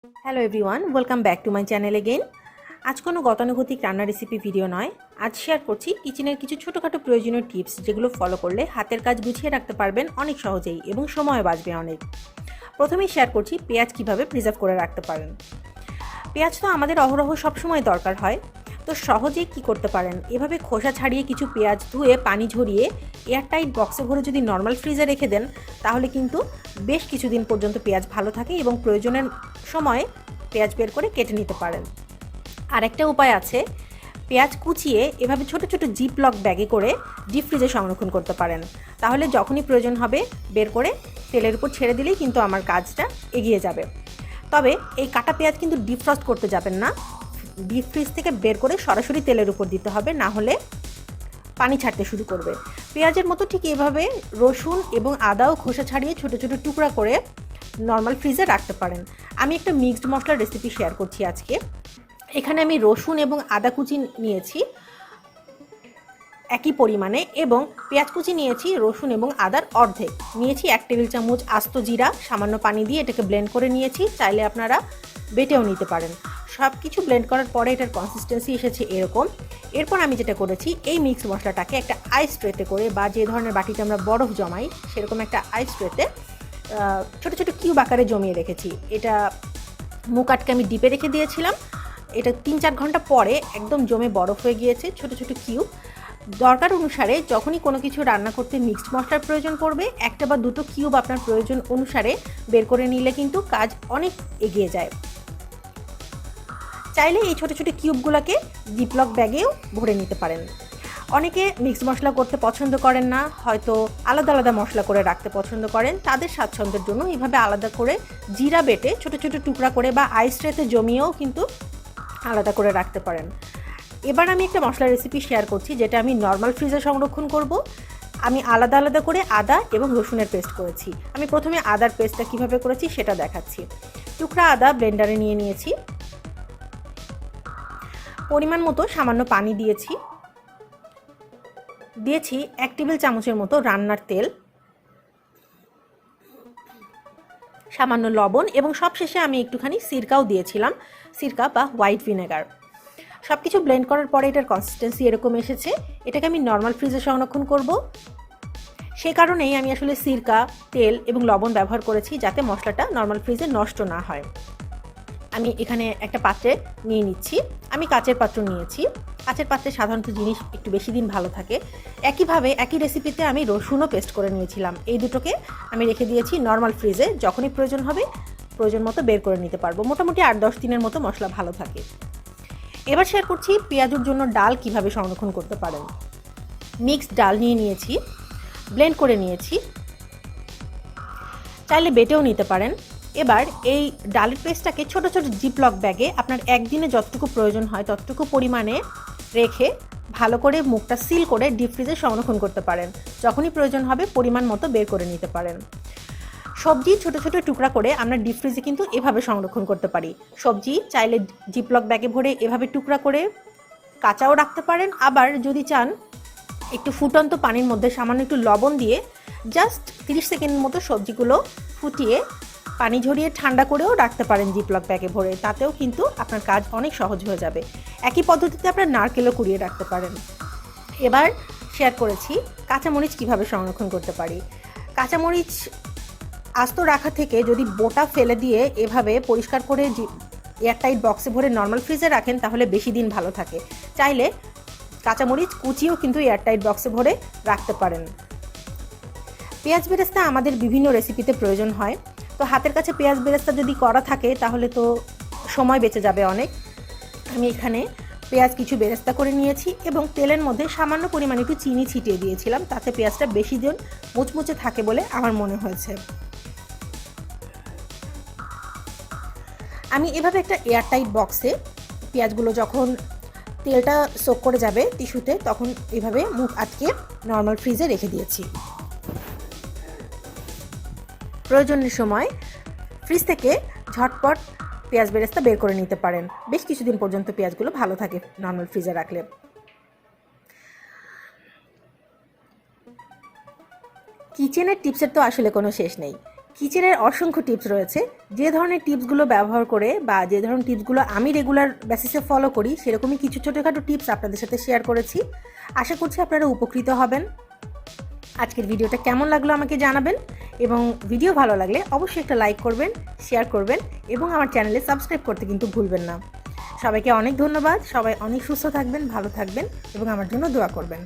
Hello everyone, welcome back to my channel again. আজ কোনো গতানুগতিক রান্না রেসিপি ভিডিও নয়। আজ শেয়ার করছি কিচেনের কিছু ছোটোখাটো প্রয়োজনীয় টিপস, যেগুলো ফলো করলে হাতের কাজ গুছিয়ে রাখতে পারবেন অনেক সহজেই এবং সময় বাঁচবে অনেক। প্রথমেই শেয়ার করছি পেঁয়াজ কিভাবে প্রিজার্ভ করে রাখতে পারেন। পেঁয়াজ তো আমাদের অহরহ সবসময় দরকার হয়, তো সহজে কি করতে পারেন, এভাবে খোসা ছাড়িয়ে কিছু পেঁয়াজ ধুয়ে পানি ঝরিয়ে এয়ারটাইট বক্সে ভরে যদি নর্মাল ফ্রিজে রেখে দেন, তাহলে কিন্তু বেশ কিছুদিন পর্যন্ত পেঁয়াজ ভালো থাকে এবং প্রয়োজনের সময় পেঁয়াজ বের করে কেটে নিতে পারেন। আর একটা উপায় আছে, পেঁয়াজ কুচিয়ে এভাবে ছোট ছোট জিপ লক ব্যাগে করে ডিপ ফ্রিজে সংরক্ষণ করতে পারেন। তাহলে যখনই প্রয়োজন হবে বের করে তেলের উপর ছেড়ে দিলেই কিন্তু আমার কাজটা এগিয়ে যাবে। তবে এই কাটা পেঁয়াজ কিন্তু ডিফ্রস্ট করতে যাবেন না, ডিপ ফ্রিজ থেকে বের করে সরাসরি তেলের উপর দিতে হবে, না হলে পানি ছাড়তে শুরু করবে। পেঁয়াজের মতো ঠিক এভাবে রসুন এবং আদাও খোসা ছাড়িয়ে ছোট ছোট টুকরা করে নর্মাল ফ্রিজে রাখতে পারেন। আমি একটা মিক্সড মশলার রেসিপি শেয়ার করছি আজকে। এখানে আমি রসুন এবং আদা কুচি নিয়েছি একই পরিমাণে, এবং পেঁয়াজ কুচি নিয়েছি রসুন এবং আদার অর্ধেক নিয়েছি। 1 টেবিল চামচ আস্ত জিরা সামান্য পানি দিয়ে এটাকে ব্লেন্ড করে নিয়েছি, চাইলে আপনারা বেটেও নিতে পারেন। সব কিছু ব্লেন্ড করার পরে এটার কনসিস্টেন্সি এসেছে এরকম। এরপর আমি যেটা করেছি, এই মিক্স মশলাটাকে একটা আইস ট্রেতে করে, বা যে ধরনের বাটিতে আমরা বরফ জমাই সেরকম একটা আইস ট্রেতে ছোটো ছোটো কিউব আকারে জমিয়ে রেখেছি। এটা মুখ আটকে আমি ডিপে রেখে দিয়েছিলাম। এটা 3-4 ঘন্টা পরে একদম জমে বরফ হয়ে গিয়েছে ছোটো ছোটো কিউব। দরকার অনুসারে যখনই কোনো কিছু রান্না করতে মিক্সড মশলার প্রয়োজন পড়বে, 1 বা 2 কিউব আপনার প্রয়োজন অনুসারে বের করে নিলে কিন্তু কাজ অনেক এগিয়ে যায়। চাইলে এই ছোটো ছোটো কিউবগুলোকে জিপলক ব্যাগেও ভরে নিতে পারেন। অনেকে মিক্সড মশলা করতে পছন্দ করেন না, হয়তো আলাদা আলাদা মশলা করে রাখতে পছন্দ করেন। তাদের স্বাচ্ছন্দ্যের জন্য এইভাবে আলাদা করে জিরা বেটে ছোটো ছোটো টুকরা করে বা আইস ট্রেতে জমিয়েও কিন্তু আলাদা করে রাখতে পারেন। এবার আমি একটা মশলা রেসিপি শেয়ার করছি, যেটা আমি নর্মাল ফ্রিজে সংরক্ষণ করব। আমি আলাদা আলাদা করে আদা এবং রসুনের পেস্ট করেছি। আমি প্রথমে আদার পেস্টটা কিভাবে করেছি সেটা দেখাচ্ছি। টুকরা আদা ব্লেন্ডারে নিয়ে নিয়েছি, পরিমাণ মতো সামান্য পানি দিয়েছি, 1 টেবিল চামচের মতো রান্নার তেল, সামান্য লবণ, এবং সবশেষে আমি একটুখানি সিরকাও দিয়েছিলাম, সিরকা বা হোয়াইট ভিনেগার। সব কিছু ব্লেন্ড করার পরে এটার কনসিস্টেন্সি এরকম এসেছে। এটাকে আমি নর্মাল ফ্রিজে সংরক্ষণ করব। সে কারণেই আমি আসলে সিরকা, তেল এবং লবণ ব্যবহার করেছি, যাতে মশলাটা নর্মাল ফ্রিজে নষ্ট না হয়। আমি এখানে একটা পাত্রে নিয়ে নিচ্ছি। আমি কাচের পাত্র নিয়েছি। কাচের পাত্রে সাধারণত জিনিস একটু বেশি দিন ভালো থাকে। একইভাবে একই রেসিপিতে আমি রসুনও পেস্ট করে নিয়েছিলাম। এই দুটোকে আমি রেখে দিয়েছি নর্মাল ফ্রিজে, যখনই প্রয়োজন হবে প্রয়োজন মতো বের করে নিতে পারবো। মোটামুটি 8-10 দিনের মতো মশলা ভালো থাকে। এবার শেয়ার করছি পেঁয়াজের জন্য ডাল কিভাবে সংরক্ষণ করতে পারেন। মিক্সড ডাল নিয়ে নিয়েছি, ব্লেন্ড করে নিয়েছি, চাইলে বেটেও নিতে পারেন। এবার এই ডালের পেস্টটাকে ছোট ছোট জিপলক ব্যাগে আপনার একদিনে যতটুকু প্রয়োজন হয় ততটুকু পরিমাণে রেখে ভালো করে মুখটা সিল করে ডিপ ফ্রিজে সংরক্ষণ করতে পারেন। যখনই প্রয়োজন হবে পরিমাণ মতো বের করে নিতে পারেন। সবজি ছোট ছোট টুকরা করে আমরা ডিপ ফ্রিজে কিন্তু এভাবে সংরক্ষণ করতে পারি। সবজি চাইলে জিপলক ব্যাগে ভরে এভাবে টুকরা করে কাঁচাও রাখতে পারেন, আবার যদি চান একটু ফুটন্ত পানির মধ্যে সামান্য একটু লবণ দিয়ে জাস্ট 30 সেকেন্ড মতো সবজিগুলো ফুটিয়ে পানি ঝরিয়ে ঠান্ডা করেও রাখতে পারেন জিপলক ব্যাগে ভরে। তাতেও কিন্তু আপনার কাজ অনেক সহজ হয়ে যাবে। একই পদ্ধতিতে আপনার নারকেলও কুড়িয়ে রাখতে পারেন। এবার শেয়ার করেছি কাঁচামরিচ কিভাবে সংরক্ষণ করতে পারি। কাঁচামরিচ আস্ত রাখা থেকে যদি বোটা ফেলে দিয়ে এভাবে পরিষ্কার করে এয়ারটাইট বক্সে ভরে নর্মাল ফ্রিজে রাখেন, তাহলে বেশি দিন ভালো থাকে। চাইলে কাঁচামরিচ কুচিও কিন্তু এয়ারটাইট বক্সে ভরে রাখতে পারেন। পেঁয়াজ বেরেস্তা আমাদের বিভিন্ন রেসিপিতে প্রয়োজন হয়, তো হাতের কাছে পেঁয়াজ বেরেস্তা যদি করা থাকে তাহলে তো সময় বেঁচে যাবে অনেক। আমি এখানে পেঁয়াজ কিছু বেরেস্তা করে নিয়েছি এবং তেলের মধ্যে সামান্য পরিমাণে একটু চিনি ছিটিয়ে দিয়েছিলাম, তাতে পেঁয়াজটা বেশি দিন মুচমুচে থাকে বলে আমার মনে হয়েছে। আমি এভাবে একটা এয়ারটাইট বক্সে পেঁয়াজগুলো যখন তেলটা সোক করে যাবে টিস্যুতে, তখন এভাবে মুখ আটকে নর্মাল ফ্রিজে রেখে দিয়েছি। প্রয়োজনের সময় ফ্রিজ থেকে ঝটপট পেঁয়াজ বেরেস্তা বের করে নিতে পারেন। বেশ কিছুদিন পর্যন্ত পেঁয়াজগুলো ভালো থাকে নর্মাল ফ্রিজে রাখলে। কিচেনের টিপসের তো আসলে কোনো শেষ নেই। কিচেনের অসংখ্য টিপস রয়েছে। যে ধরনের টিপসগুলো ব্যবহার করে বা যে ধরনের টিপসগুলো আমি রেগুলার বেসিসে ফলো করি সেরকমই কিছু ছোটোখাটো টিপস আপনাদের সাথে শেয়ার করেছি। আশা করছি আপনারা উপকৃত হবেন। আজকের ভিডিওটা কেমন লাগলো আমাকে জানাবেন, এবং ভিডিও ভালো লাগলে অবশ্যই একটা লাইক করবেন, শেয়ার করবেন এবং আমার চ্যানেলে সাবস্ক্রাইব করতে কিন্তু ভুলবেন না। সবাইকে অনেক ধন্যবাদ। সবাই অনেক সুস্থ থাকবেন, ভালো থাকবেন এবং আমার জন্য দোয়া করবেন।